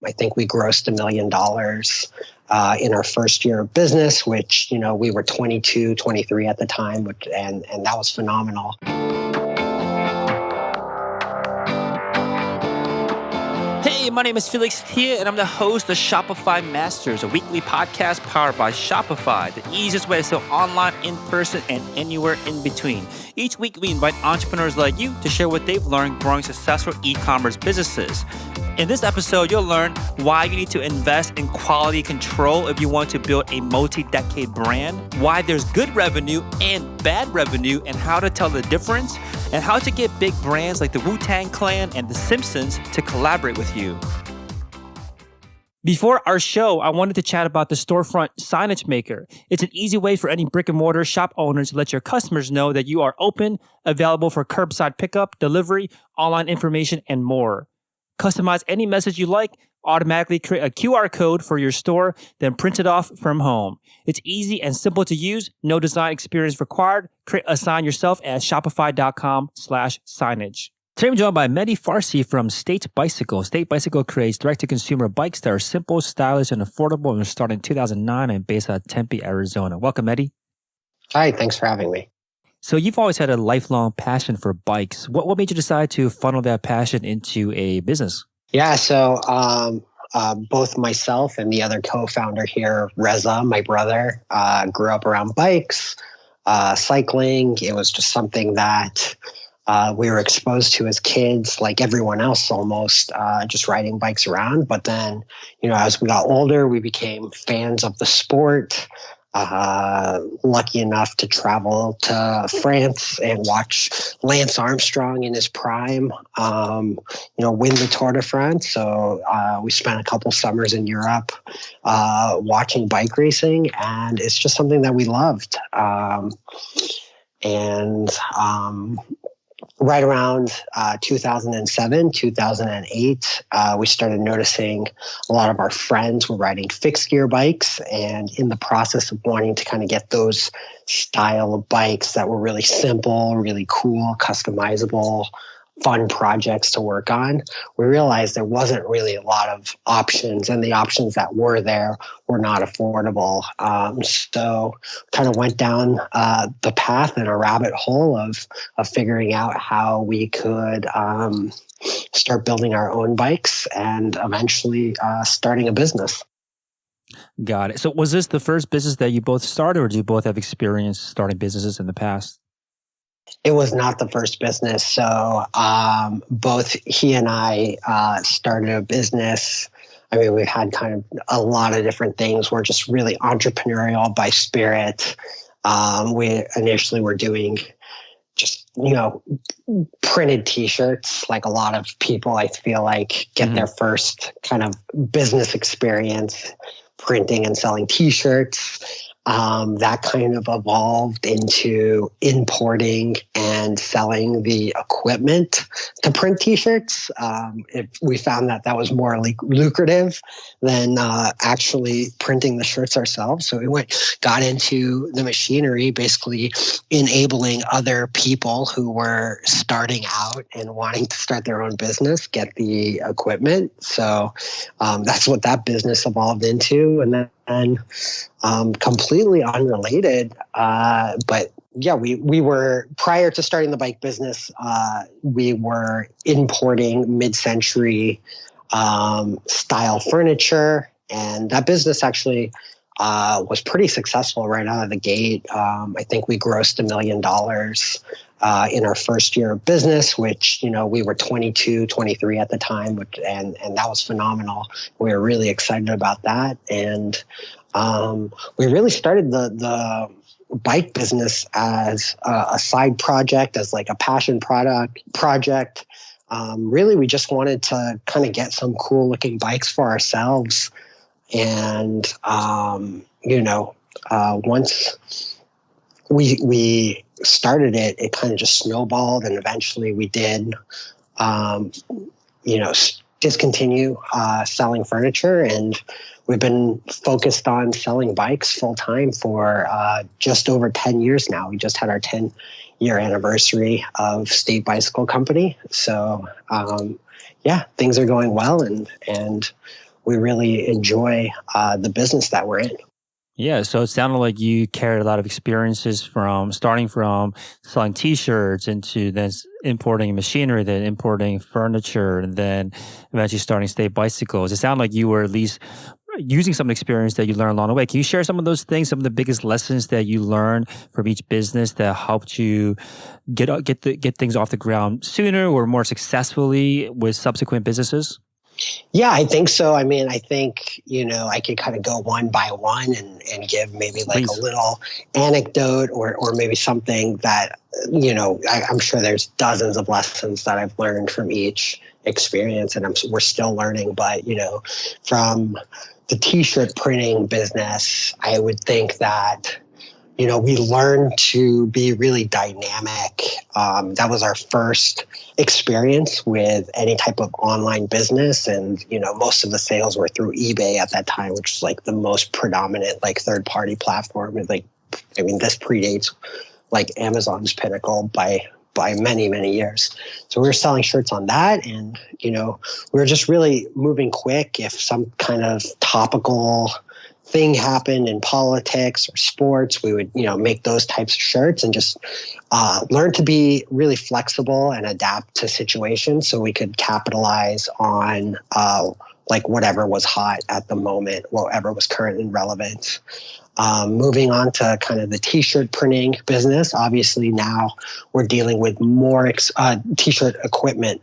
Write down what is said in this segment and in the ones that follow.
I think we grossed $1 million in our first year of business, which, we were 22, 23 at the time, and that was phenomenal. Hey, my name is Felix Tia, and I'm the host of Shopify Masters, a weekly podcast powered by Shopify, the easiest way to sell online, in person, and anywhere in between. Each week, we invite entrepreneurs like you to share what they've learned growing successful e-commerce businesses. In this episode, you'll learn why you need to invest in quality control if you want to build a multi-decade brand, why there's good revenue and bad revenue, and how to tell the difference, and how to get big brands like the Wutang Clan and the Simpsons to collaborate with you. Before our show, I wanted to chat about the Storefront Signage Maker. It's an easy way for any brick and mortar shop owners to let your customers know that you are open, available for curbside pickup, delivery, online information, and more. Customize any message you like, automatically create a QR code for your store, then print it off from home. It's easy and simple to use, no design experience required. Create a sign yourself at shopify.com/signage. Today I'm joined by Mehdi Farsi from State Bicycle. State Bicycle creates direct-to-consumer bikes that are simple, stylish, and affordable, and started in 2009 and based out of Tempe, Arizona. Welcome, Mehdi. Hi, thanks for having me. So you've always had a lifelong passion for bikes. What made you decide to funnel that passion into a business? Yeah, so both myself and the other co-founder here, Reza, my brother, grew up around bikes, cycling. It was just something that we were exposed to as kids, like everyone else almost, just riding bikes around. But then, as we got older, we became fans of the sport. Lucky enough to travel to France and watch Lance Armstrong in his prime, win the Tour de France. So we spent a couple summers in Europe watching bike racing, and it's just something that we loved. Right around 2007, 2008, we started noticing a lot of our friends were riding fixed gear bikes, and in the process of wanting to kind of get those style of bikes that were really simple, really cool, customizable, fun projects to work on, we realized there wasn't really a lot of options, and the options that were there were not affordable. So kind of went down the path in a rabbit hole of figuring out how we could start building our own bikes and eventually starting a business. Got it. So was this the first business that you both started, or do you both have experience starting businesses in the past? It was not the first business. So both he and I started a business. I mean, we've had kind of a lot of different things. We're just really entrepreneurial by spirit. We initially were doing just, printed T-shirts, like a lot of people, I feel like, get their first kind of business experience printing and selling T-shirts. That kind of evolved into importing and selling the equipment to print T-shirts. We found that was more lucrative than actually printing the shirts ourselves. So we got into the machinery, basically enabling other people who were starting out and wanting to start their own business get the equipment. So that's what that business evolved into. And then completely unrelated, but yeah, we were, prior to starting the bike business, we were importing mid-century style furniture, and that business actually was pretty successful right out of the gate. I think we grossed $1 million in our first year of business, which, we were 22, 23 at the time, and that was phenomenal. We were really excited about that. And we really started the bike business as a side project, as like a passion project. Really, we just wanted to kind of get some cool looking bikes for ourselves. And, once we started it, it kind of just snowballed, and eventually we did, discontinue selling furniture, and we've been focused on selling bikes full time for just over 10 years now. We just had our 10-year anniversary of State Bicycle Company. So, things are going well, and we really enjoy the business that we're in. Yeah, so it sounded like you carried a lot of experiences from starting from selling T-shirts into then importing machinery, then importing furniture, and then eventually starting State Bicycles. It sounded like you were at least using some experience that you learned along the way. Can you share some of those things, some of the biggest lessons that you learned from each business that helped you get things off the ground sooner or more successfully with subsequent businesses? Yeah, I think so. I mean, I think, I could kind of go one by one and give maybe like Please. a little anecdote or maybe something that, I'm sure there's dozens of lessons that I've learned from each experience, and we're still learning. But, from the T-shirt printing business, I would think that, we learned to be really dynamic. That was our first experience with any type of online business. And, most of the sales were through eBay at that time, which is like the most predominant, like third-party platform. This predates like Amazon's Pinnacle by many, many years. So we were selling shirts on that. And, we were just really moving quick. If some kind of topical thing happened in politics or sports, we would, make those types of shirts and just learn to be really flexible and adapt to situations so we could capitalize on whatever was hot at the moment, whatever was current and relevant. Moving on to kind of the T-shirt printing business. Obviously now we're dealing with more T-shirt equipment,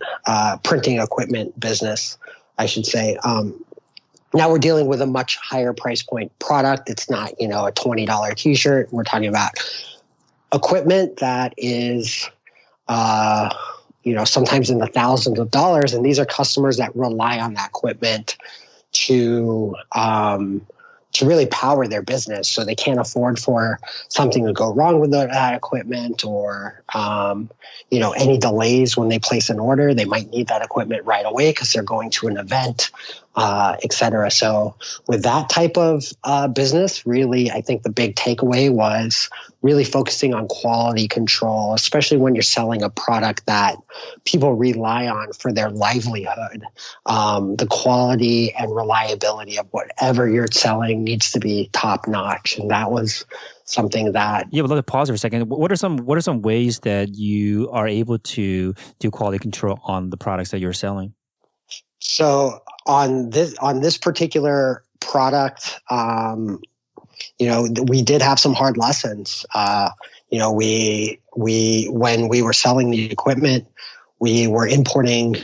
printing equipment business, I should say. Now we're dealing with a much higher price point product. It's not, a $20 T-shirt. We're talking about equipment that is, sometimes in the thousands of dollars. And these are customers that rely on that equipment to really power their business. So they can't afford for something to go wrong with that equipment or, any delays when they place an order. They might need that equipment right away because they're going to an event, et cetera. So with that type of business, really, I think the big takeaway was really focusing on quality control, especially when you're selling a product that people rely on for their livelihood. The quality and reliability of whatever you're selling needs to be top notch. And that was something that... Yeah, but let me pause for a second. What are some ways that you are able to do quality control on the products that you're selling? So on this particular product, we did have some hard lessons. We when we were selling the equipment, we were importing,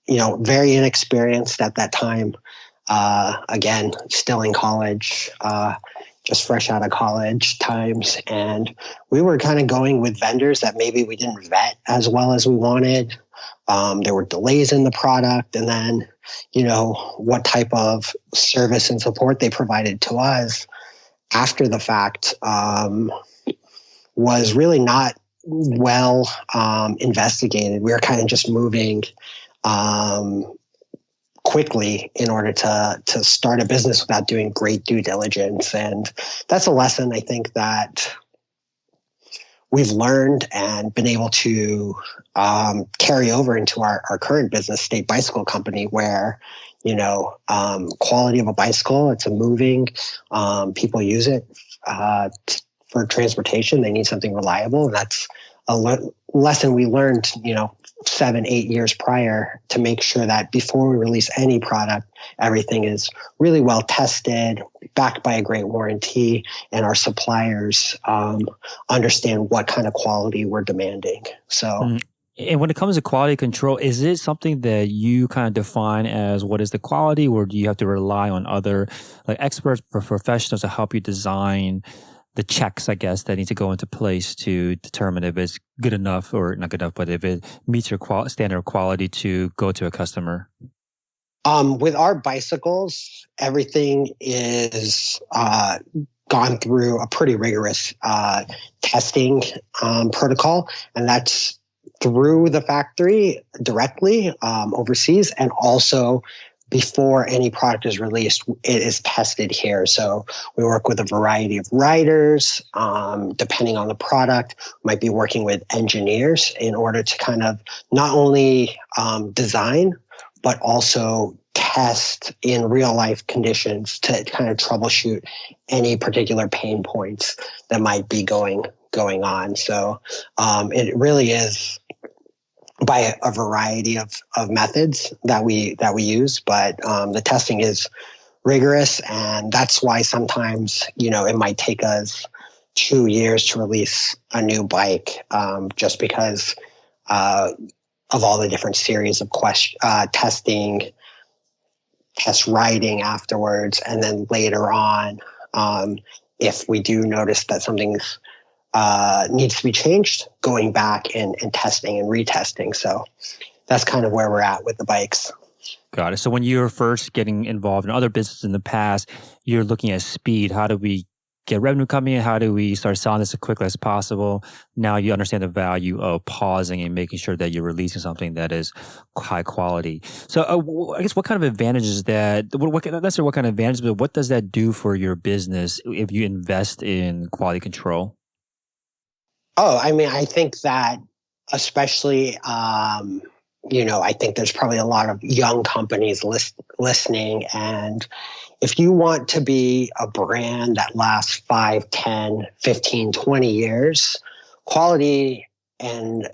very inexperienced at that time. Again, still in college, just fresh out of college times. And we were kind of going with vendors that maybe we didn't vet as well as we wanted. There were delays in the product. And then, what type of service and support they provided to us after the fact was really not well investigated. We were kind of just moving quickly in order to start a business without doing great due diligence. And that's a lesson I think that we've learned and been able to carry over into our current business, State Bicycle Company, where, quality of a bicycle, it's a moving, people use it for transportation. They need something reliable. And that's a lesson we learned, 7-8 years prior, to make sure that before we release any product, everything is really well tested, backed by a great warranty, and our suppliers understand what kind of quality we're demanding. So, and when it comes to quality control, is it something that you kind of define as what is the quality, or do you have to rely on other experts or professionals to help you design the checks, I guess, that need to go into place to determine if it's good enough, or not good enough, but if it meets your standard of quality to go to a customer? With our bicycles, everything is gone through a pretty rigorous testing protocol, and that's through the factory directly overseas, and also before any product is released, it is tested here. So we work with a variety of riders. Depending on the product, we might be working with engineers in order to kind of not only design, but also test in real life conditions to kind of troubleshoot any particular pain points that might be going on. So it really is by a variety of methods that we use, but the testing is rigorous, and that's why sometimes it might take us 2 years to release a new bike, just because of all the different series of testing, test riding afterwards, and then later on, if we do notice that something's needs to be changed, going back and testing and retesting. So that's kind of where we're at with the bikes. Got it. So when you were first getting involved in other businesses in the past, you're looking at speed. How do we get revenue coming in? How do we start selling this as quickly as possible? Now you understand the value of pausing and making sure that you're releasing something that is high quality. So I guess what kind of advantages not necessarily what kind of advantages, but what does that do for your business if you invest in quality control? Oh, I mean, I think that especially, I think there's probably a lot of young companies listening. And if you want to be a brand that lasts 5, 10, 15, 20 years, quality and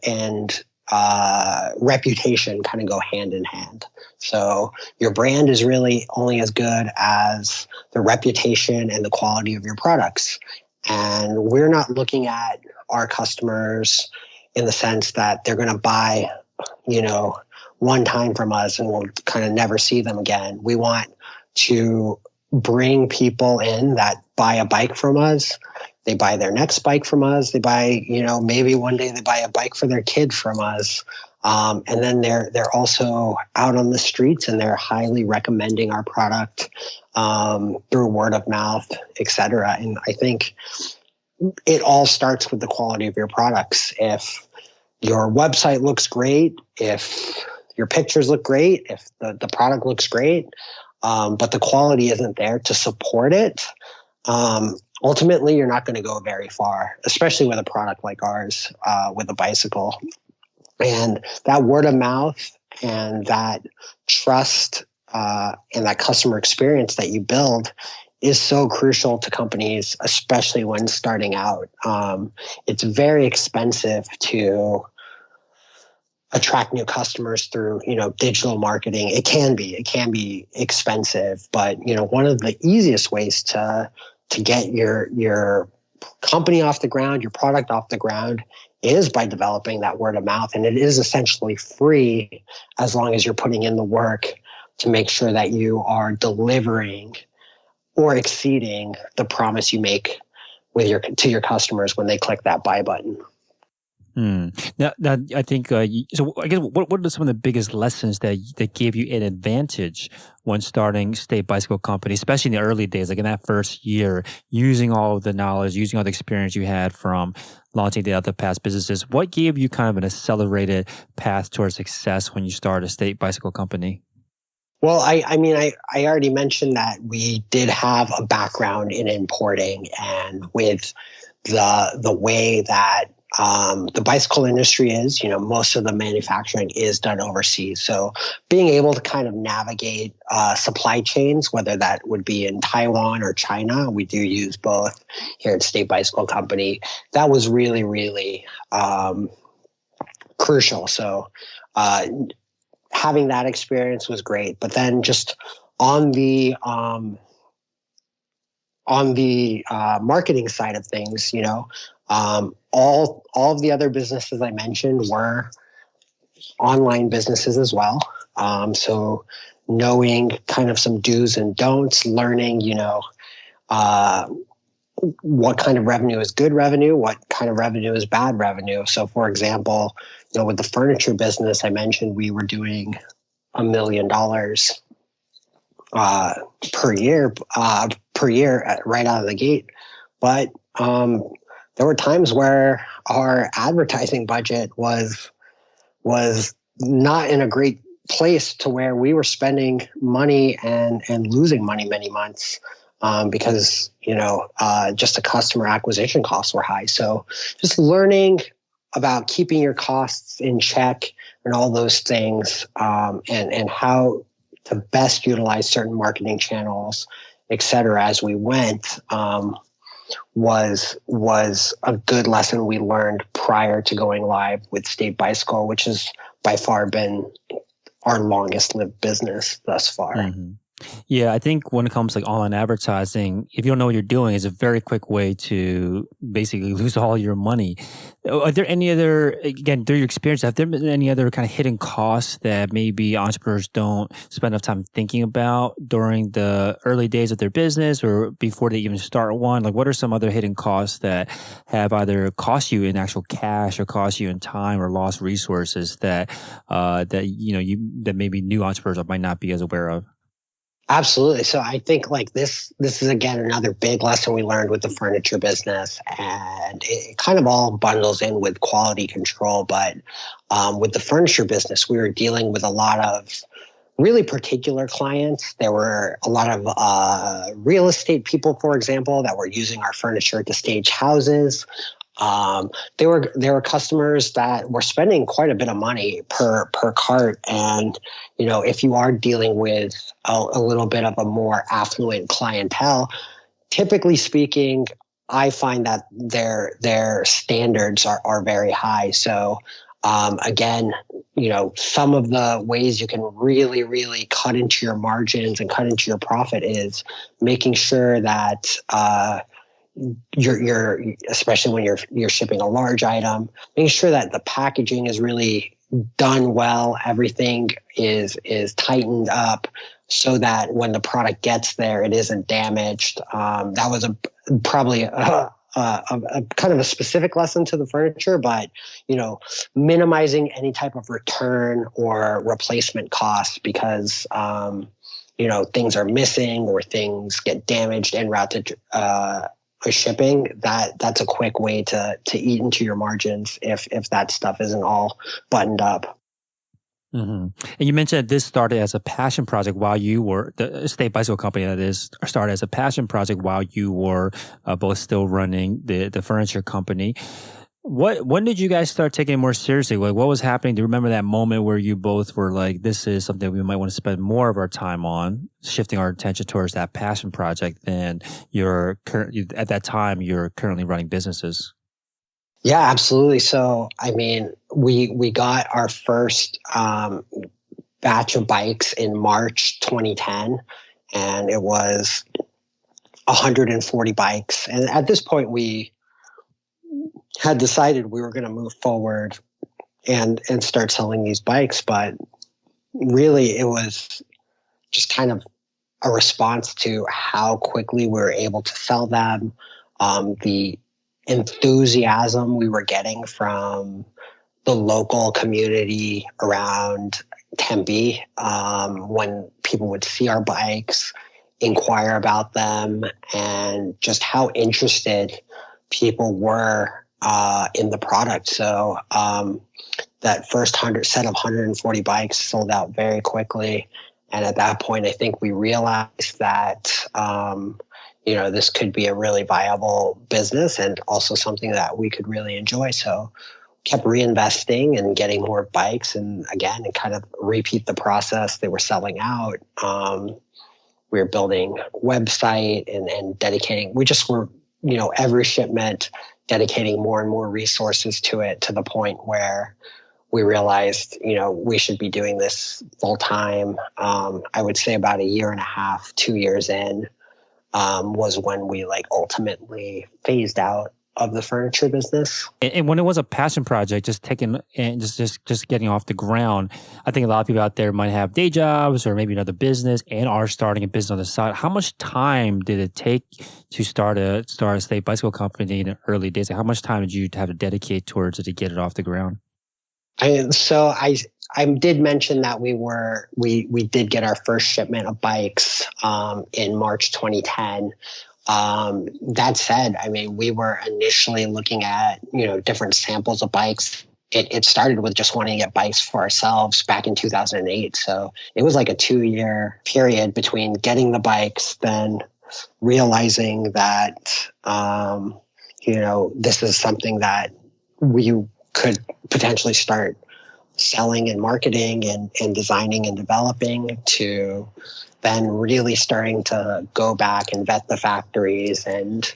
reputation kind of go hand in hand. So your brand is really only as good as the reputation and the quality of your products. And we're not looking at our customers in the sense that they're going to buy, one time from us and we'll kind of never see them again. We want to bring people in that buy a bike from us. They buy their next bike from us. They buy, maybe one day they buy a bike for their kid from us. And then they're also out on the streets and they're highly recommending our product through word of mouth, et cetera. And I think it all starts with the quality of your products. If your website looks great, if your pictures look great, if the product looks great, but the quality isn't there to support it, ultimately you're not going to go very far, especially with a product like ours, with a bicycle. And that word of mouth and that trust and that customer experience that you build is so crucial to companies, especially when starting out. It's very expensive to attract new customers through, digital marketing. It can be expensive, but one of the easiest ways to get your company off the ground, your product off the ground, is by developing that word of mouth. And it is essentially free as long as you're putting in the work to make sure that you are delivering or exceeding the promise you make to your customers when they click that buy button. Now, I think, so I guess what are some of the biggest lessons that gave you an advantage when starting State Bicycle Company, especially in the early days, like in that first year, using all of the knowledge, using all the experience you had from launching the other past businesses? What gave you kind of an accelerated path towards success when you started State Bicycle Company? Well, I already mentioned that we did have a background in importing, and with the way that the bicycle industry is, most of the manufacturing is done overseas. So being able to kind of navigate supply chains, whether that would be in Taiwan or China, we do use both here at State Bicycle Company. That was really, really crucial. So having that experience was great. But then just on the marketing side of things, all of the other businesses I mentioned were online businesses as well. So knowing kind of some do's and don'ts, learning, what kind of revenue is good revenue, what kind of revenue is bad revenue. So for example, with the furniture business I mentioned, we were doing $1 million per year right out of the gate. But there were times where our advertising budget was not in a great place, to where we were spending money and losing money many months because just the customer acquisition costs were high. So just learning about keeping your costs in check and all those things, and how to best utilize certain marketing channels, et cetera, as we went, was a good lesson we learned prior to going live with State Bicycle, which has by far been our longest lived business thus far. Mm-hmm. Yeah, I think when it comes to like online advertising, if you don't know what you're doing, it's a very quick way to basically lose all your money. Are there any other, again, through your experience, have there been any other kind of hidden costs that maybe entrepreneurs don't spend enough time thinking about during the early days of their business or before they even start one? Like, what are some other hidden costs that have either cost you in actual cash or cost you in time or lost resources that that maybe new entrepreneurs might not be as aware of? Absolutely. So I think like this is again another big lesson we learned with the furniture business, and it kind of all bundles in with quality control. But with the furniture business, we were dealing with a lot of really particular clients. There were a lot of real estate people, for example, that were using our furniture to stage houses. There were customers that were spending quite a bit of money per cart, and if you are dealing with a little bit of a more affluent clientele, typically speaking, I find that their standards are very high. So again, some of the ways you can really, really cut into your margins and cut into your profit is making sure that you're especially when you're shipping a large item, making sure that the packaging is really done well, everything is tightened up so that when the product gets there, it isn't damaged. That was probably a kind of a specific lesson to the furniture, but minimizing any type of return or replacement costs because things are missing or things get damaged en route to shipping. That's a quick way to eat into your margins if that stuff isn't all buttoned up. Mm-hmm. And you mentioned that this started as a passion project while you were the State Bicycle Company. That is started as a passion project while you were both still running the furniture company. When did you guys start taking it more seriously? Like, what was happening? Do you remember that moment where you both were like, "This is something we might want to spend more of our time on, shifting our attention towards that passion project"? Than at that time you're currently running businesses. Yeah, absolutely. So, I mean, we got our first batch of bikes in March 2010, and it was 140 bikes. And at this point, we had decided we were going to move forward and start selling these bikes. But really, it was just kind of a response to how quickly we were able to sell them, the enthusiasm we were getting from the local community around Tempe when people would see our bikes, inquire about them, and just how interested people were in the product. So that first set of 140 bikes sold out very quickly. And at that point, I think we realized that this could be a really viable business and also something that we could really enjoy. So kept reinvesting and getting more bikes, and again, and kind of repeat the process. They were selling out. We were building website and dedicating. We just were, every shipment dedicating more and more resources to it, to the point where we realized, we should be doing this full time. I would say about a year and a half, 2 years in, was when we ultimately phased out of the furniture business. And when it was a passion project, just taking and just getting off the ground, I think a lot of people out there might have day jobs or maybe another business and are starting a business on the side. How much time did it take to start a State Bicycle Company in the early days? How much time did you have to dedicate towards it to get it off the ground? I did mention that we did get our first shipment of bikes in March 2010. That said, I mean, we were initially looking at, different samples of bikes. It started with just wanting to get bikes for ourselves back in 2008. So it was like a 2-year period between getting the bikes, then realizing that, this is something that we could potentially start selling and marketing and designing and developing to then really starting to go back and vet the factories and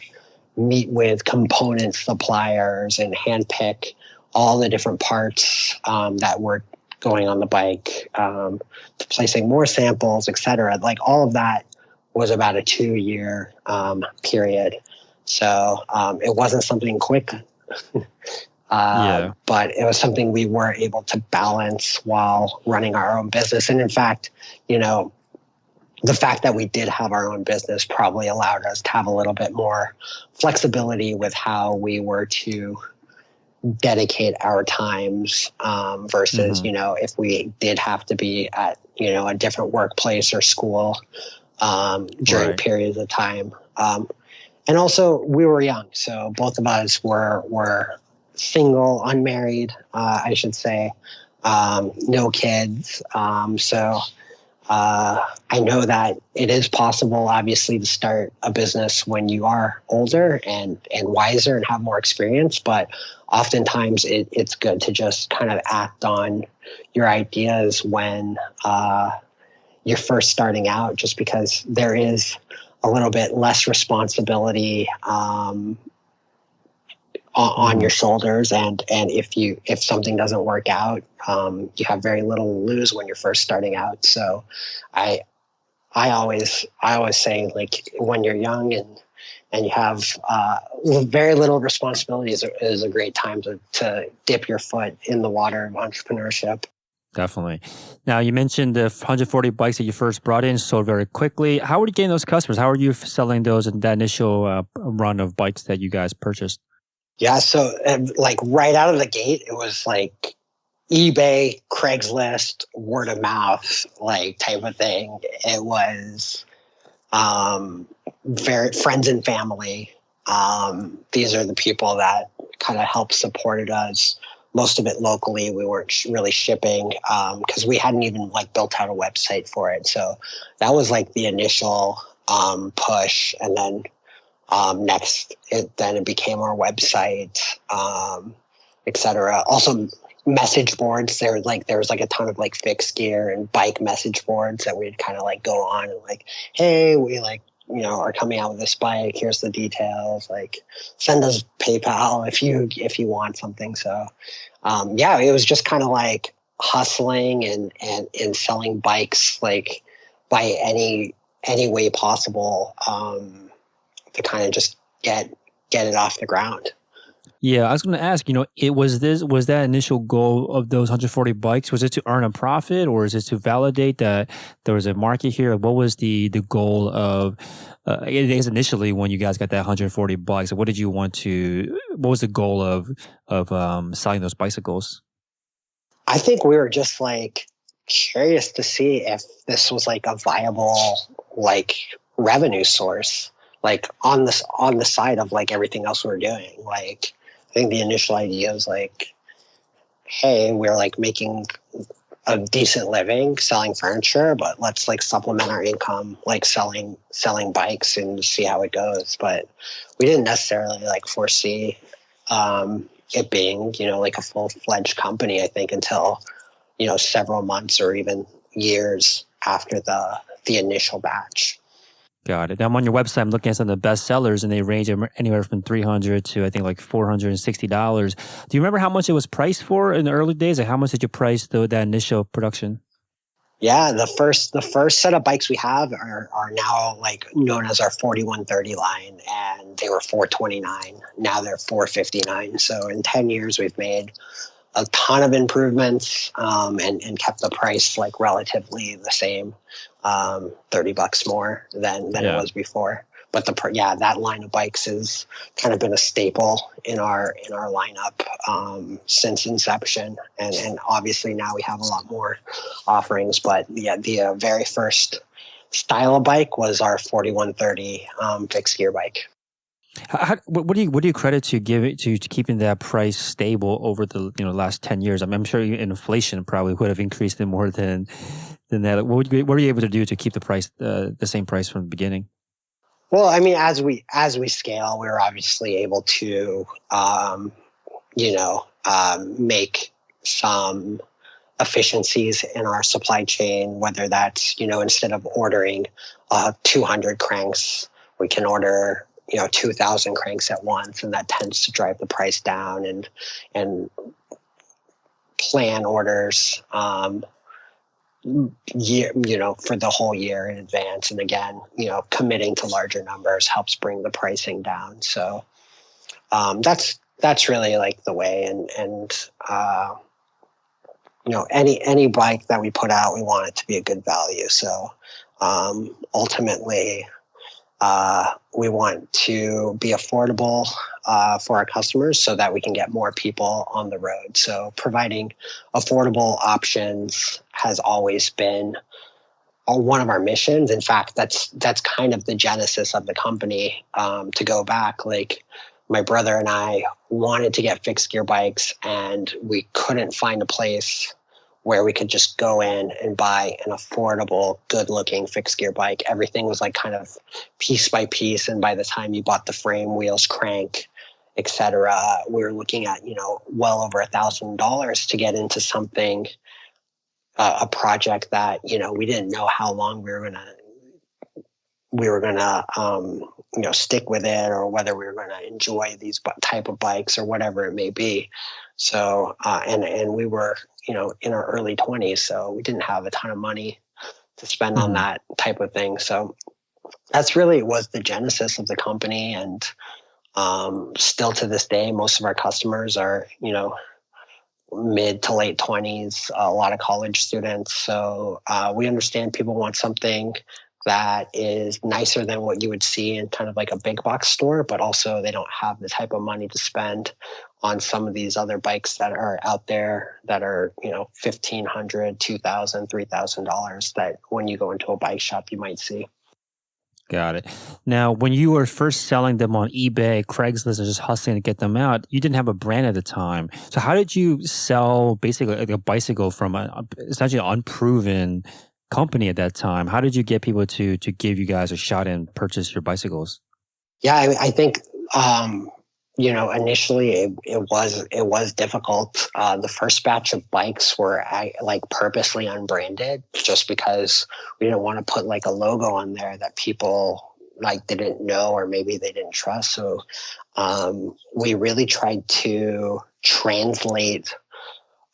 meet with component suppliers and handpick all the different parts that were going on the bike, placing more samples, et cetera. Like all of that was about a 2-year period. So it wasn't something quick, but it was something we were able to balance while running our own business. And in fact, the fact that we did have our own business probably allowed us to have a little bit more flexibility with how we were to dedicate our times versus, if we did have to be at, a different workplace or school during periods of time. And also we were young. So both of us were single, unmarried, I should say, no kids. So I know that it is possible, obviously, to start a business when you are older and wiser and have more experience. But oftentimes it's good to just kind of act on your ideas when you're first starting out, just because there is a little bit less responsibility on your shoulders, and if something doesn't work out, you have very little to lose when you're first starting out. So I always say, like, when you're young and you have very little responsibilities, is a great time to dip your foot in the water of entrepreneurship. Definitely. Now, you mentioned the 140 bikes that you first brought in sold very quickly. How were you getting those customers? How are you selling those in that initial run of bikes that you guys purchased? Yeah, so like right out of the gate, it was like eBay, Craigslist, word of mouth, like type of thing. It was very friends and family. These are the people that kind of helped supported us. Most of it locally. We weren't really shipping because we hadn't even built out a website for it. So that was like the initial push, and then next it became our website, etc. Also message boards. There was a ton of fixed gear and bike message boards that we'd kind of go on and hey, we are coming out with this bike. Here's the details. Send us PayPal if you want something. So it was just kind of hustling and selling bikes by any way possible to kind of just get it off the ground. Yeah, I was going to ask, was that initial goal of those 140 bikes, was it to earn a profit, or is it to validate that there was a market here? What was the goal of, I guess initially when you guys got that 140 bikes, what was the goal of selling those bicycles? I think we were just curious to see if this was a viable revenue source, on the side of everything else we're doing. I think the initial idea was hey, we're making a decent living selling furniture, but let's supplement our income selling bikes and see how it goes. But we didn't necessarily foresee it being a full-fledged company, I think, until several months or even years after the initial batch. Got it. Now, I'm on your website. I'm looking at some of the best sellers, and they range anywhere from $300 to I think $460. Do you remember how much it was priced for in the early days? How much did you price that initial production? Yeah, the first set of bikes we have are now known as our 4130 line, and they were $429. Now they're $459. So in 10 years, we've made a ton of improvements and kept the price relatively the same, $30 more than it was before. But that line of bikes has kind of been a staple in our lineup since inception, and obviously now we have a lot more offerings. But the very first style of bike was our 4130 fixed gear bike. What do you credit to keeping that price stable over the last 10 years? I'm sure inflation probably would have increased it more than that. What were you able to do to keep the price the same price from the beginning? Well, I mean, as we scale, we're obviously able to make some efficiencies in our supply chain, whether that's, instead of ordering 200 cranks, we can order 2,000 cranks at once, and that tends to drive the price down, and plan orders for the whole year in advance. And again, committing to larger numbers helps bring the pricing down. So that's really like the way. And any bike that we put out, we want it to be a good value. So ultimately, we want to be affordable for our customers so that we can get more people on the road. So providing affordable options has always been one of our missions. In fact, that's kind of the genesis of the company. To go back, like my brother and I wanted to get fixed gear bikes, and we couldn't find a place where we could just go in and buy an affordable, good-looking fixed gear bike. Everything was like kind of piece by piece, and by the time you bought the frame, wheels, crank, etc., we were looking at well over $1,000 to get into something, a project that we didn't know how long we were gonna stick with it, or whether we were gonna enjoy these type of bikes or whatever it may be. So and we were in our early 20s, so we didn't have a ton of money to spend on that type of thing. So that's really was the genesis of the company. And still to this day, most of our customers are mid to late 20s, a lot of college students. So we understand people want something that is nicer than what you would see in kind of like a big box store, but also they don't have the type of money to spend on some of these other bikes that are out there that are, $1,500, $2,000, $3,000 that when you go into a bike shop, you might see. Got it. Now, when you were first selling them on eBay, Craigslist, and just hustling to get them out, you didn't have a brand at the time. So how did you sell basically like a bicycle from essentially an unproven company at that time? How did you get people to give you guys a shot and purchase your bicycles? Yeah, I think initially it was difficult. The first batch of bikes were purposely unbranded, just because we didn't want to put like a logo on there that people didn't know, or maybe they didn't trust. So we really tried to translate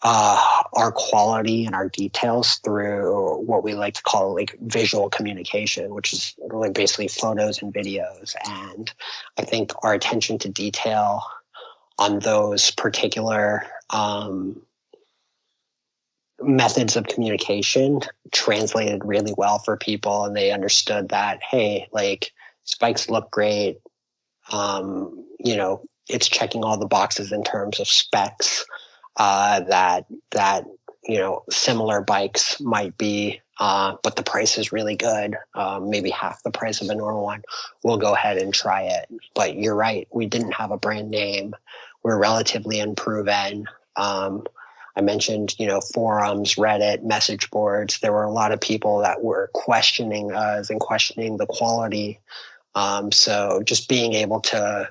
our quality and our details through what we like to call like visual communication, which is like basically photos and videos. And I think our attention to detail on those particular methods of communication translated really well for people, and they understood that, hey, like spikes look great. It's checking all the boxes in terms of specs that similar bikes might be, but the price is really good, maybe half the price of a normal one. We'll go ahead and try it. But you're right, we didn't have a brand name. We're relatively unproven. I mentioned, forums, Reddit, message boards. There were a lot of people that were questioning us and questioning the quality. So just being able to,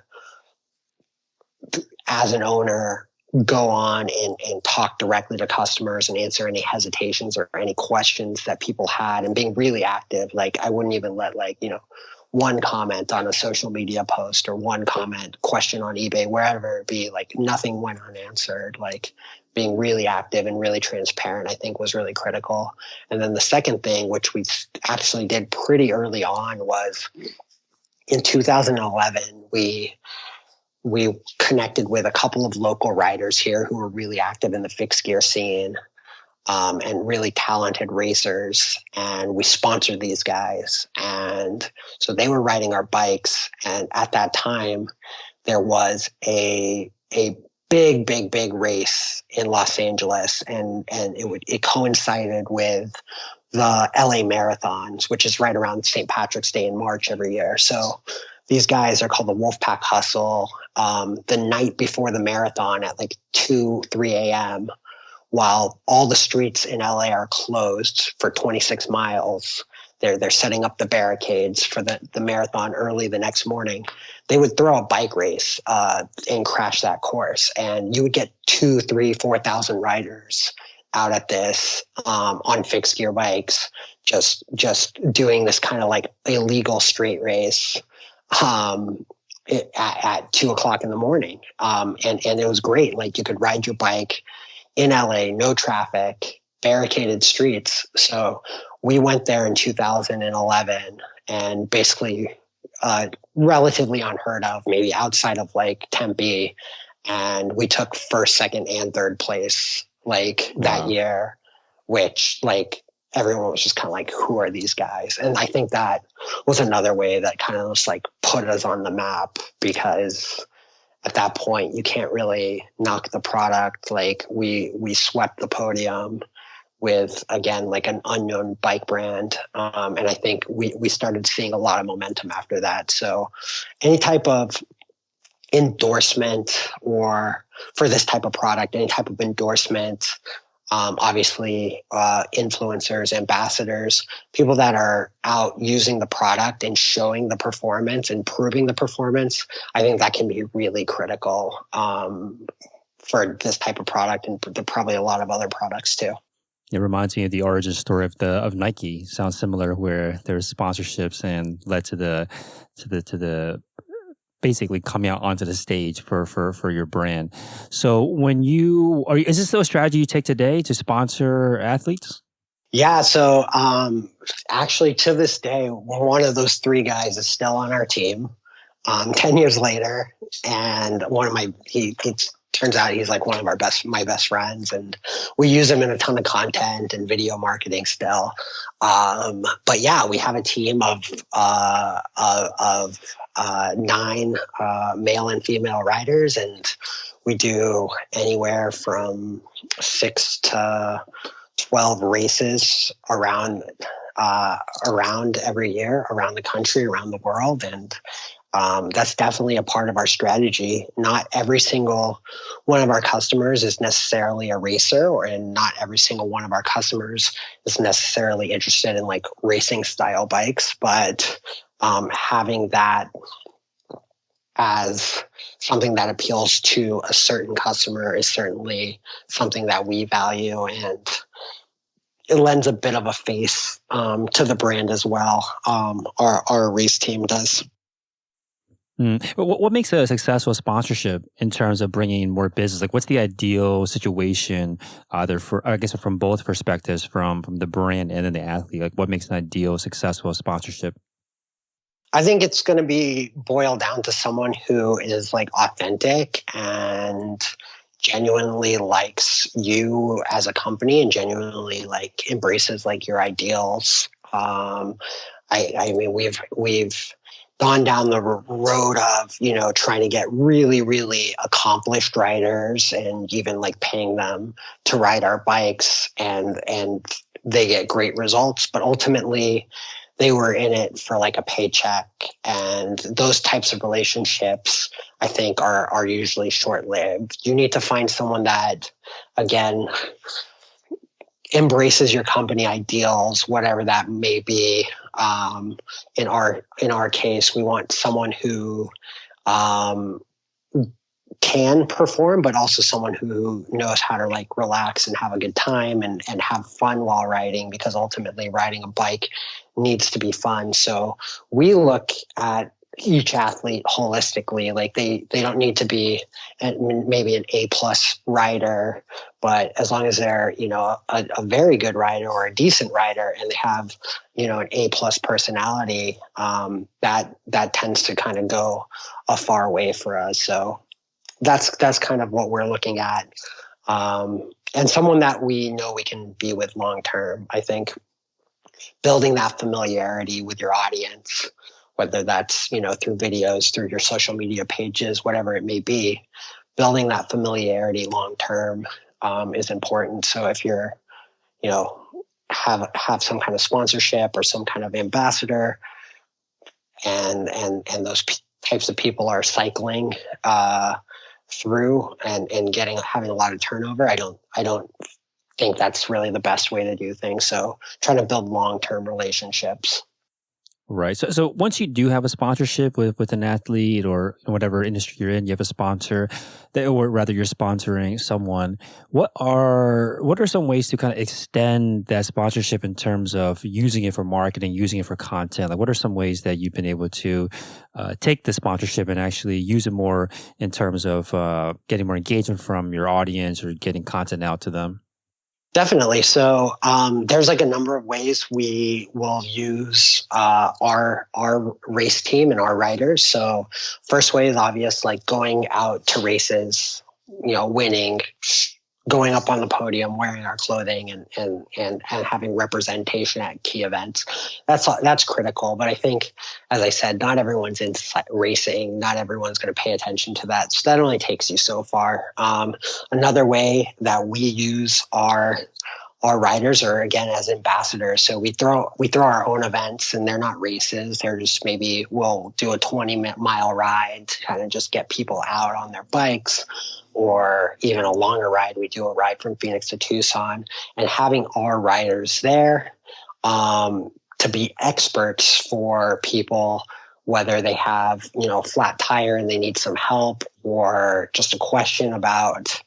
as an owner, go on and talk directly to customers and answer any hesitations or any questions that people had, and being really active. Like I wouldn't even let one comment on a social media post or one question on eBay, wherever it be, like nothing went unanswered. Like being really active and really transparent, I think was really critical. And then the second thing, which we actually did pretty early on, was in 2011, we connected with a couple of local riders here who were really active in the fixed gear scene, and really talented racers. And we sponsored these guys. And so they were riding our bikes. And at that time, there was a big race in Los Angeles. And it coincided with the LA marathons, which is right around St. Patrick's Day in March every year. So these guys are called the Wolfpack Hustle. The night before the marathon at like 2, 3 a.m., while all the streets in LA are closed for 26 miles, they're setting up the barricades for the marathon early the next morning. They would throw a bike race and crash that course. And you would get 2, 3, 4,000 riders out at this on fixed gear bikes, just doing this kind of like illegal straight race at 2:00 in the morning. And it was great. Like you could ride your bike in LA, no traffic, barricaded streets. So we went there in 2011 and basically relatively unheard of, maybe outside of like Tempe. And we took first, second, and third place like that year, which like everyone was just kind of like, who are these guys? And I think that was another way that kind of just like put us on the map, because at that point you can't really knock the product. Like we swept the podium with, again, like an unknown bike brand. And I think we started seeing a lot of momentum after that. So any type of endorsement, or for this type of product, any type of endorsement, obviously influencers, ambassadors, people that are out using the product and showing the performance and proving the performance, I think that can be really critical for this type of product, and probably a lot of other products too. It reminds me of the origin story of Nike. Sounds similar, where there's sponsorships and led to the basically coming out onto the stage for your brand. So is this still a strategy you take today to sponsor athletes? Yeah. So actually to this day, one of those three guys is still on our team 10 years later. And it turns out he's like one of my best friends, and we use him in a ton of content and video marketing still. But yeah, we have a team of 9 male and female riders, and we do anywhere from 6 to 12 races around every year, around the country, around the world. And that's definitely a part of our strategy. Not every single one of our customers is necessarily a racer, and not every single one of our customers is necessarily interested in like racing style bikes, but having that as something that appeals to a certain customer is certainly something that we value, and it lends a bit of a face to the brand as well. Our race team does. What makes a successful sponsorship in terms of bringing in more business? Like, what's the ideal situation, either from both perspectives, from the brand and then the athlete? Like, what makes an ideal successful sponsorship? I think it's going to be boiled down to someone who is like authentic and genuinely likes you as a company, and genuinely like embraces like your ideals. I mean, we've gone down the road of, trying to get really, really accomplished riders and even like paying them to ride our bikes, and they get great results, but ultimately they were in it for like a paycheck. And those types of relationships, I think, are usually short-lived. You need to find someone that, again, embraces your company ideals, whatever that may be. In our case, we want someone who can perform, but also someone who knows how to like relax and have a good time and have fun while riding, because ultimately riding a bike needs to be fun. So we look at each athlete holistically. Like they don't need to be maybe an A+ rider, but as long as they're, a very good rider or a decent rider, and they have, an A+ personality, that tends to kind of go a far way for us. So that's kind of what we're looking at. And someone that we know we can be with long term. I think building that familiarity with your audience, whether that's, through videos, through your social media pages, whatever it may be, building that familiarity long term is important. So if you're, have some kind of sponsorship or some kind of ambassador, and those types of people are cycling through and having a lot of turnover, I don't think that's really the best way to do things. So trying to build long-term relationships. Right. So once you do have a sponsorship with an athlete or whatever industry you're in, you have a sponsor, or rather you're sponsoring someone. What are some ways to kind of extend that sponsorship in terms of using it for marketing, using it for content? Like, what are some ways that you've been able to take the sponsorship and actually use it more in terms of getting more engagement from your audience or getting content out to them? Definitely. So there's like a number of ways we will use our race team and our riders. So first way is obvious, like going out to races, winning, going up on the podium, wearing our clothing, and having representation at key events. That's critical. But I think, as I said, not everyone's into racing. Not everyone's going to pay attention to that. So that only takes you so far. Another way that we use our riders are, again, as ambassadors. So we throw our own events, and they're not races. They're just, maybe we'll do a 20-mile ride to kind of just get people out on their bikes, or even a longer ride. We do a ride from Phoenix to Tucson, and having our riders there to be experts for people, whether they have, flat tire and they need some help, or just a question about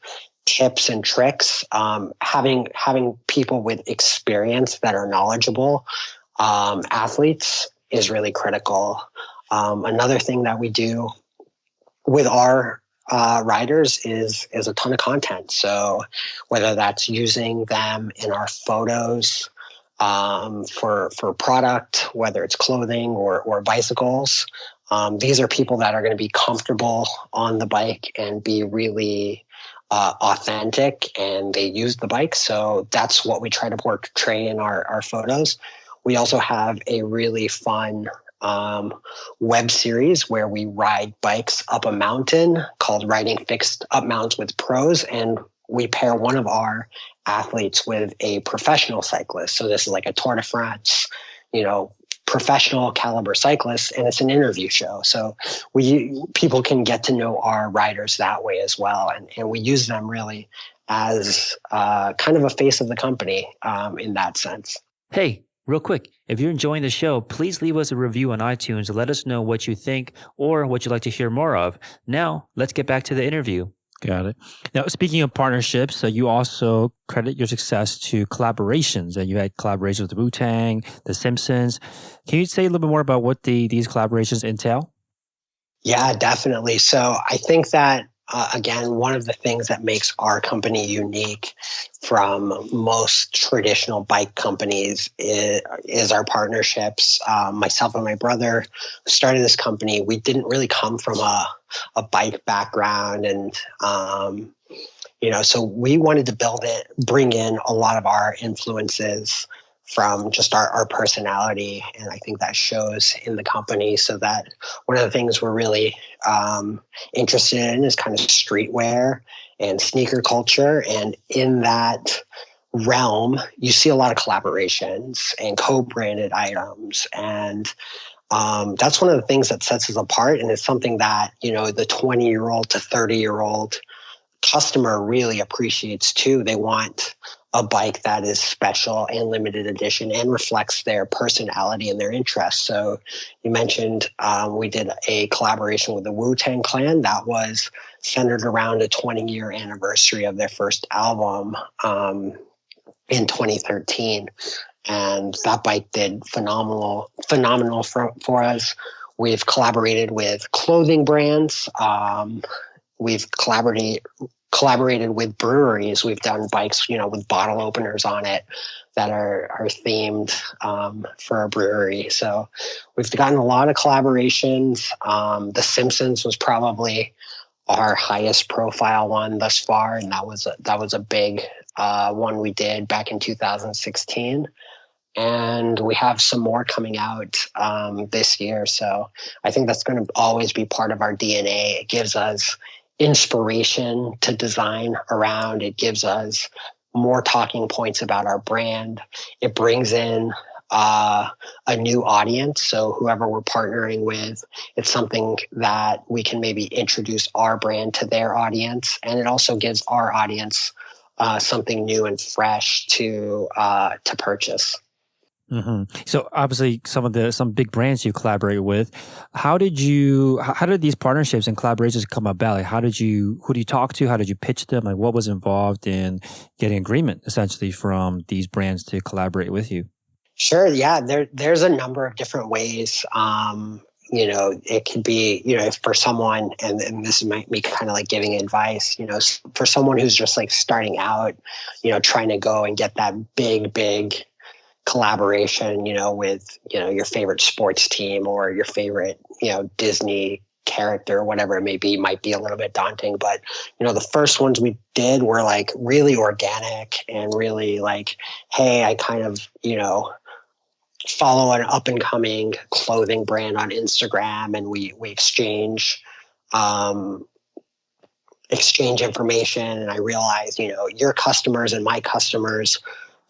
tips and tricks. Having people with experience that are knowledgeable athletes is really critical. Another thing that we do with our riders is a ton of content. So whether that's using them in our photos for product, whether it's clothing or bicycles, these are people that are going to be comfortable on the bike and be really authentic, and they use the bike. So that's what we try to portray in our photos. We also have a really fun web series where we ride bikes up a mountain called Riding Fixed Up Mountains with Pros, and we pair one of our athletes with a professional cyclist. So this is like a Tour de France, professional caliber cyclist, and it's an interview show. So people can get to know our riders that way as well, and we use them really as kind of a face of the company in that sense. Hey, real quick, if you're enjoying the show, please leave us a review on iTunes to let us know what you think or what you'd like to hear more of. Now, let's get back to the interview. Got it. Now, speaking of partnerships, you also credit your success to collaborations. You had collaborations with Wutang, The Simpsons. Can you say a little bit more about what these collaborations entail? Yeah, definitely. So I think that, again, one of the things that makes our company unique from most traditional bike companies is our partnerships. Myself and my brother started this company. We didn't really come from a bike background, and so we wanted to bring in a lot of our influences from just our personality, and I think that shows in the company. So that one of the things we're really interested in is kind of streetwear and sneaker culture, and in that realm, you see a lot of collaborations and co-branded items, and that's one of the things that sets us apart, and it's something that the 20-year-old to 30-year-old customer really appreciates too. They want a bike that is special and limited edition and reflects their personality and their interests. So you mentioned we did a collaboration with the Wutang Clan that was centered around a 20-year anniversary of their first album in 2013. And that bike did phenomenal for us. We've collaborated with clothing brands. We've collaborated with breweries. We've done bikes, with bottle openers on it that are themed for a brewery. So we've gotten a lot of collaborations. The Simpsons was probably our highest profile one thus far, and that was a big one we did back in 2016. And we have some more coming out this year. So I think that's going to always be part of our DNA. It gives us inspiration to design around. It gives us more talking points about our brand. It brings in a new audience. So whoever we're partnering with, it's something that we can maybe introduce our brand to their audience. And it also gives our audience something new and fresh to purchase. So obviously some big brands you collaborate with. How did these partnerships and collaborations come about? Like who do you talk to? How did you pitch them? Like what was involved in getting agreement essentially from these brands to collaborate with you? Sure. Yeah. There's a number of different ways. It could be, if for someone, and this might be kind of like giving advice, for someone who's just like starting out, trying to go and get that big collaboration, with, your favorite sports team or your favorite, Disney character, whatever it may be, might be a little bit daunting. But, the first ones we did were like really organic and really like, hey, I kind of, follow an up and coming clothing brand on Instagram, and we exchange information. And I realize, your customers and my customers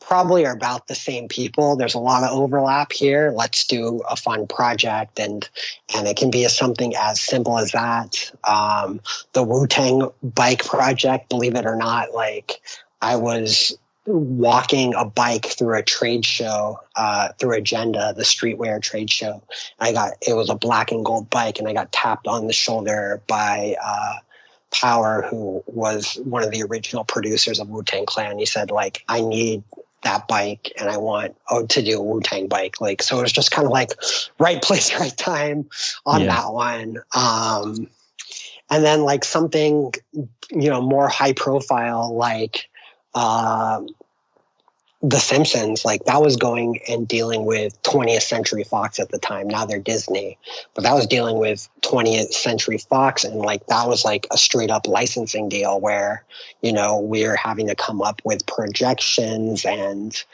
probably are about the same people. There's a lot of overlap here. Let's do a fun project. And it can be something as simple as that. The Wutang bike project, believe it or not, like I was walking a bike through a trade show, through Agenda, the streetwear trade show. It was a black and gold bike, and I got tapped on the shoulder by Power, who was one of the original producers of Wu-Tang Clan. He said, like, I need that bike and I want to do a Wu-Tang bike. Like, so it was just kind of like right place, right time on that one. And then like something, more high profile, like the Simpsons, like that was going and dealing with 20th Century Fox at the time. Now they're Disney, but that was dealing with 20th Century Fox. And like, that was like a straight up licensing deal where, we're having to come up with projections and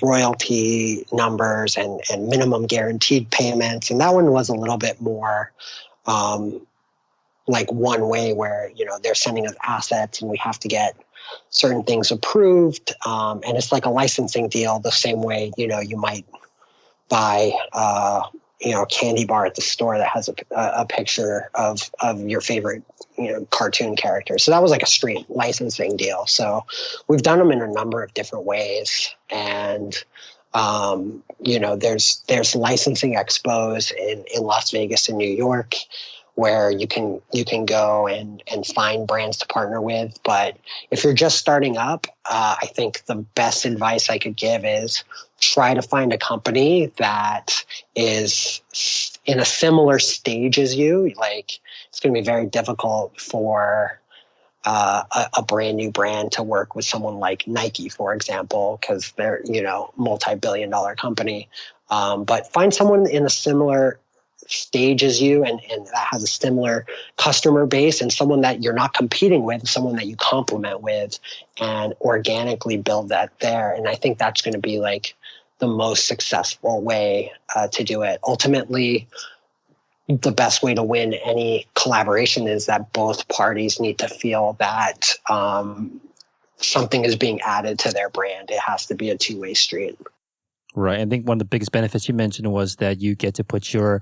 royalty numbers and minimum guaranteed payments. And that one was a little bit more, like one way where, they're sending us assets and we have to get certain things approved. And it's like a licensing deal the same way, you might buy, a candy bar at the store that has a picture of your favorite, cartoon character. So that was like a straight licensing deal. So we've done them in a number of different ways. And, there's licensing expos in Las Vegas and New York, where you can go and find brands to partner with. But if you're just starting up, I think the best advice I could give is try to find a company that is in a similar stage as you. Like, it's going to be very difficult for a brand new brand to work with someone like Nike, for example, because they're, multi-billion-dollar company. But find someone in a similar stage as you and that has a similar customer base, and someone that you're not competing with, someone that you complement with, and organically build that there. And I think that's going to be like the most successful way to do it. Ultimately, the best way to win any collaboration is that both parties need to feel that something is being added to their brand. It has to be a two-way street. Right. I think one of the biggest benefits you mentioned was that you get to put your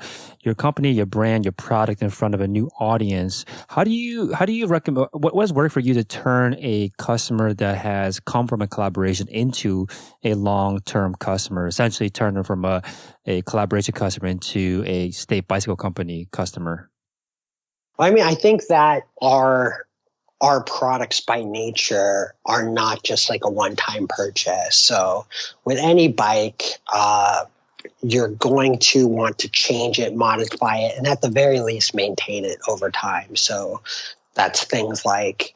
company, your brand, your product in front of a new audience. How do you recommend, what has worked for you to turn a customer that has come from a collaboration into a long-term customer, essentially turn them from a collaboration customer into a state bicycle company customer? I mean, I think that our products by nature are not just like a one-time purchase. So with any bike, you're going to want to change it, modify it, and at the very least maintain it over time. So that's things like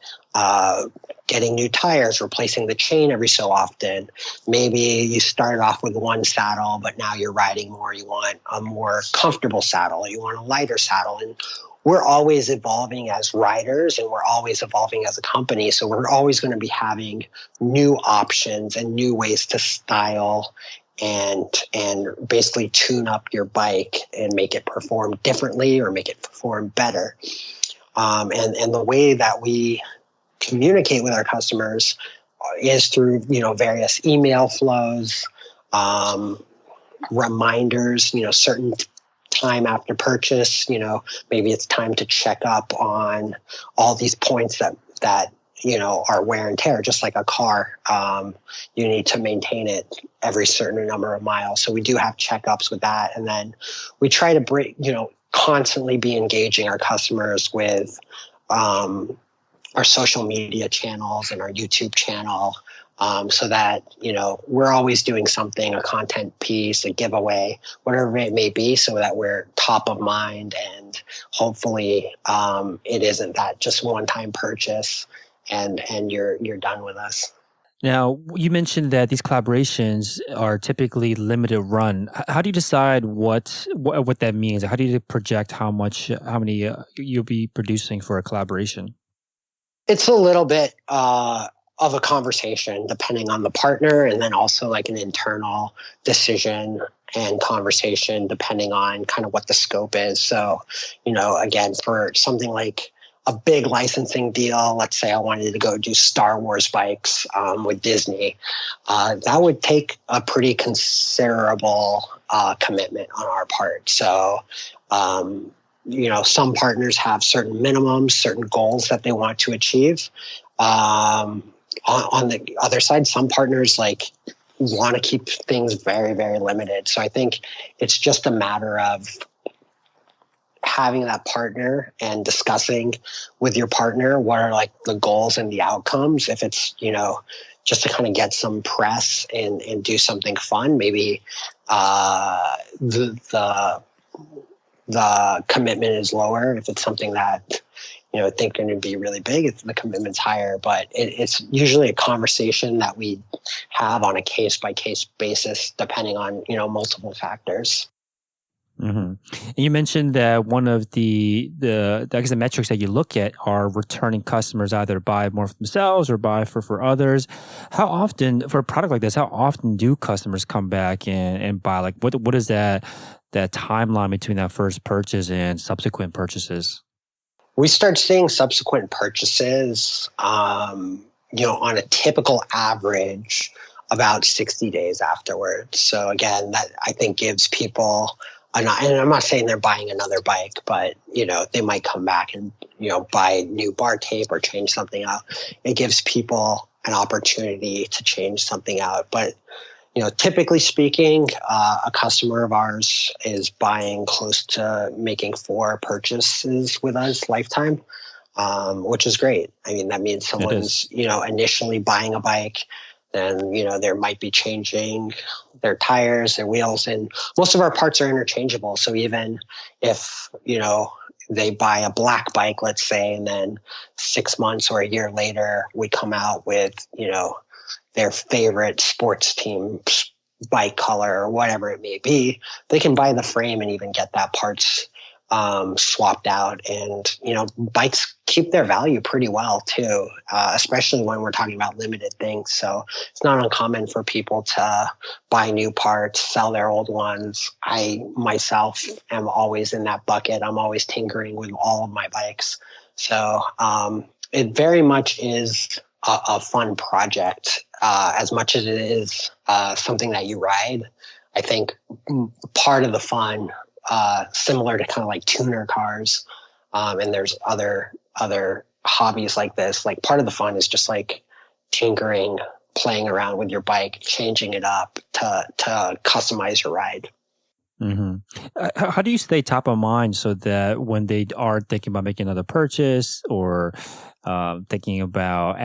getting new tires, replacing the chain every so often. Maybe you started off with one saddle, but now you're riding more. You want a more comfortable saddle. You want a lighter saddle. And we're always evolving as riders, and we're always evolving as a company. So we're always going to be having new options and new ways to style and basically tune up your bike and make it perform differently or make it perform better. And the way that we communicate with our customers is through, various email flows, reminders, certain time after purchase, maybe it's time to check up on all these points that our wear and tear, just like a car. You need to maintain it every certain number of miles. So we do have checkups with that. And then we try to constantly be engaging our customers with our social media channels and our YouTube channel, so that, we're always doing something, a content piece, a giveaway, whatever it may be, so that we're top of mind, and hopefully it isn't that just one-time purchase and you're done with us. Now, you mentioned that these collaborations are typically limited run. How do you decide what that means? How do you project how many you'll be producing for a collaboration? It's a little bit of a conversation depending on the partner, and then also like an internal decision and conversation depending on kind of what the scope is. So, again, for something like a big licensing deal, let's say I wanted to go do Star Wars bikes with Disney, that would take a pretty considerable commitment on our part. So, some partners have certain minimums, certain goals that they want to achieve. On the other side, some partners want to keep things very, very limited. So I think it's just a matter of having that partner and discussing with your partner what are the goals and the outcomes. If it's, just to kind of get some press and do something fun, maybe the commitment is lower. If it's something that, I think going to be really big, the commitment's higher. But it's usually a conversation that we have on a case-by-case basis, depending on, multiple factors. Mm-hmm. And you mentioned that one of the metrics that you look at are returning customers, either buy more for themselves or buy for others. How often, for a product like this, how often do customers come back and buy? What is that timeline between that first purchase and subsequent purchases? We start seeing subsequent purchases, on a typical average about 60 days afterwards. So again, that I think gives people, and I'm not saying they're buying another bike, but, they might come back and, buy new bar tape or change something out. It gives people an opportunity to change something out. But, typically speaking, a customer of ours is buying close to making 4 purchases with us lifetime, which is great. I mean, that means someone's, initially buying a bike, then, there might be changing their tires, their wheels, and most of our parts are interchangeable. So even if, they buy a black bike, let's say, and then 6 months or a year later, we come out with, their favorite sports team bike color or whatever it may be, they can buy the frame and even get that parts swapped out. And, bikes keep their value pretty well too, especially when we're talking about limited things. So it's not uncommon for people to buy new parts, sell their old ones. I myself am always in that bucket. I'm always tinkering with all of my bikes. So it very much is a fun project, as much as it is something that you ride. I think part of the fun, similar to kind of like tuner cars, and there's other hobbies like this, part of the fun is just tinkering, playing around with your bike, changing it up to customize your ride. Mm-hmm. How do you stay top of mind so that when they are thinking about making another purchase or thinking about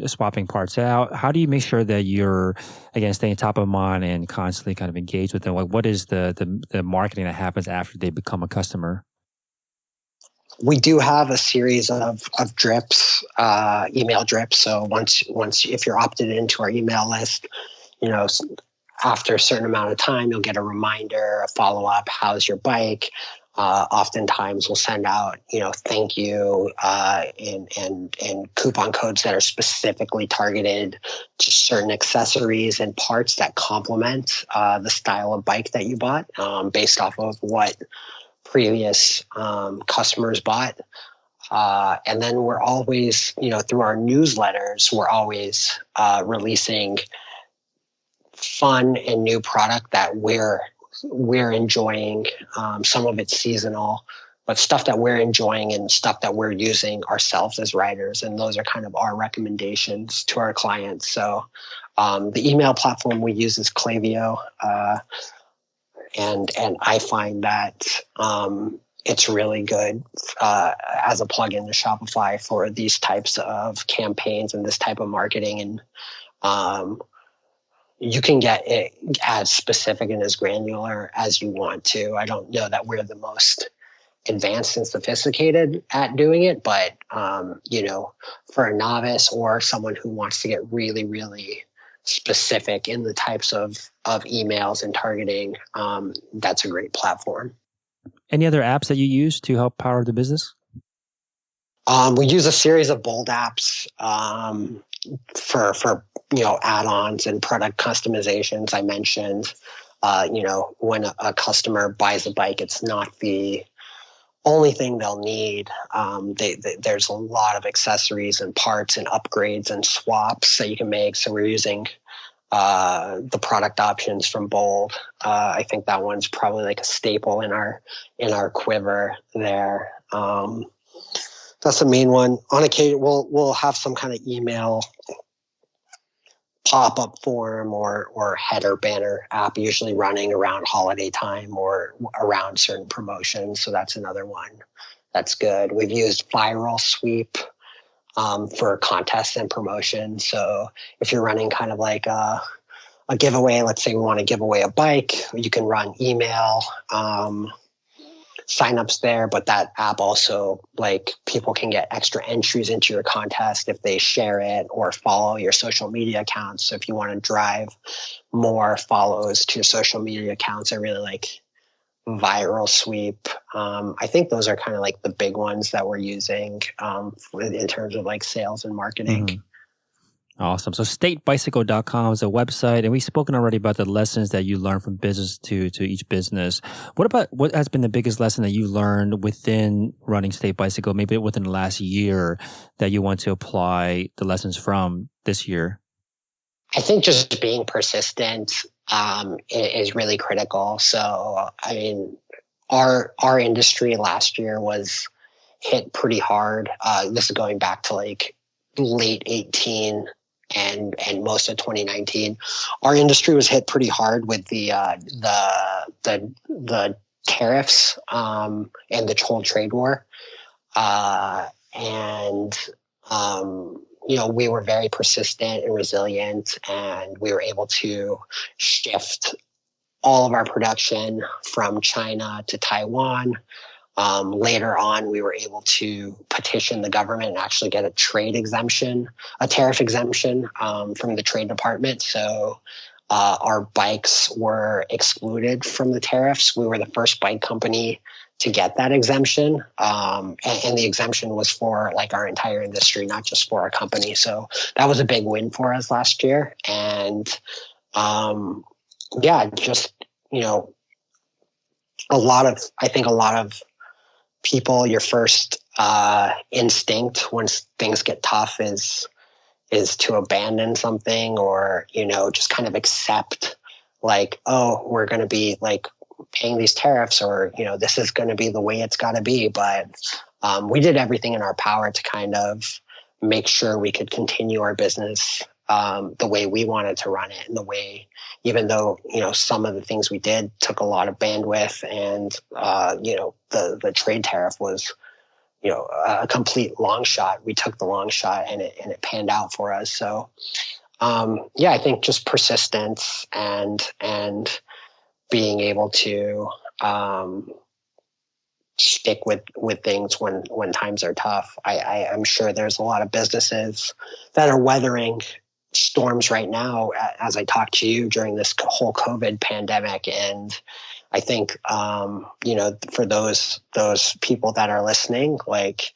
swapping parts out, how do you make sure that you're, again, staying top of mind and constantly kind of engaged with them? What is the marketing that happens after they become a customer? We do have a series of drips, email drips. So once if you're opted into our email list, after a certain amount of time, you'll get a reminder, a follow-up, how's your bike? Oftentimes we'll send out, thank you, and coupon codes that are specifically targeted to certain accessories and parts that complement the style of bike that you bought, based off of what previous customers bought. And then we're always, through our newsletters, we're always releasing fun and new product that we're enjoying. Some of it's seasonal, but stuff that we're enjoying and stuff that we're using ourselves as writers. And those are kind of our recommendations to our clients. So the email platform we use is Klaviyo. And I find that it's really good as a plugin to Shopify for these types of campaigns and this type of marketing. And you can get it as specific and as granular as you want to. I don't know that we're the most advanced and sophisticated at doing it, but for a novice or someone who wants to get really, really specific in the types of emails and targeting, that's a great platform. Any other apps that you use to help power the business? We use a series of Bold apps for add-ons and product customizations. I mentioned, when a customer buys a bike, it's not the only thing they'll need. There's a lot of accessories and parts and upgrades and swaps that you can make. So we're using the product options from Bold. I think that one's probably like a staple in our quiver there. That's the main one. On occasion, we'll have some kind of email pop-up form or header banner app, usually running around holiday time or around certain promotions. So that's another one that's good. We've used Viral Sweep for contests and promotions. So if you're running kind of like a giveaway, let's say we want to give away a bike, you can run email signups there, but that app also, like, people can get extra entries into your contest if they share it or follow your social media accounts. So if you want to drive more follows to your social media accounts, I really like Viral Sweep. I think those are kind of like the big ones that we're using in terms of like sales and marketing. Mm-hmm. Awesome. So statebicycle.com is a website, and we've spoken already about the lessons that you learn from business to each business. What has been the biggest lesson that you learned within running State Bicycle, maybe within the last year, that you want to apply the lessons from this year? I think just being persistent is really critical. So, I mean, our industry last year was hit pretty hard. This is going back to like late 18 and most of 2019. Our industry was hit pretty hard with the tariffs and the whole trade war. We were very persistent and resilient, and we were able to shift all of our production from China to Taiwan. Later on, we were able to petition the government and actually get a tariff exemption from the Trade Department. So our bikes were excluded from the tariffs. We were the first bike company to get that exemption. And the exemption was for like our entire industry, not just for our company. So that was a big win for us last year. And I think a lot of people, your first instinct when things get tough is to abandon something, or just kind of accept like, oh, we're going to be like paying these tariffs, or this is going to be the way it's got to be. But we did everything in our power to kind of make sure we could continue our business the way we wanted to run it, and the way, even though some of the things we did took a lot of bandwidth, and the trade tariff was a complete long shot. We took the long shot, and it panned out for us. So I think just persistence and being able to stick with things when times are tough. I'm sure there's a lot of businesses that are weathering storms right now as I talk to you during this whole COVID pandemic. And I think, for those people that are listening, like,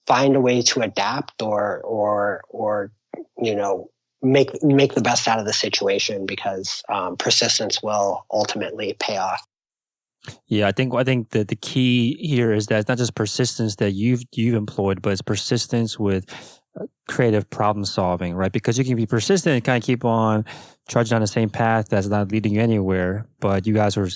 find a way to adapt or make the best out of the situation, because persistence will ultimately pay off. Yeah, I think that the key here is that it's not just persistence that you've employed, but it's persistence with creative problem solving, right? Because you can be persistent and kind of keep on trudging down the same path that's not leading you anywhere, but you guys were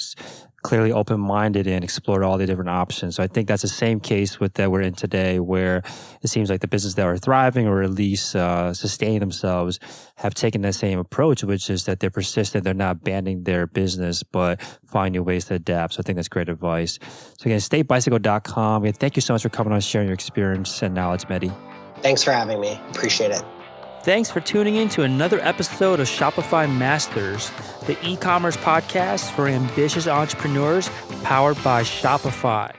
clearly open-minded and explored all the different options. So I think that's the same case with that we're in today, where it seems like the businesses that are thriving or at least sustaining themselves have taken that same approach, which is that they're persistent, they're not abandoning their business, but find new ways to adapt. So I think that's great advice. So again, statebicycle.com. Again, thank you so much for coming on and sharing your experience and knowledge, Mehdi. Thanks for having me. Appreciate it. Thanks for tuning in to another episode of Shopify Masters, the e-commerce podcast for ambitious entrepreneurs powered by Shopify.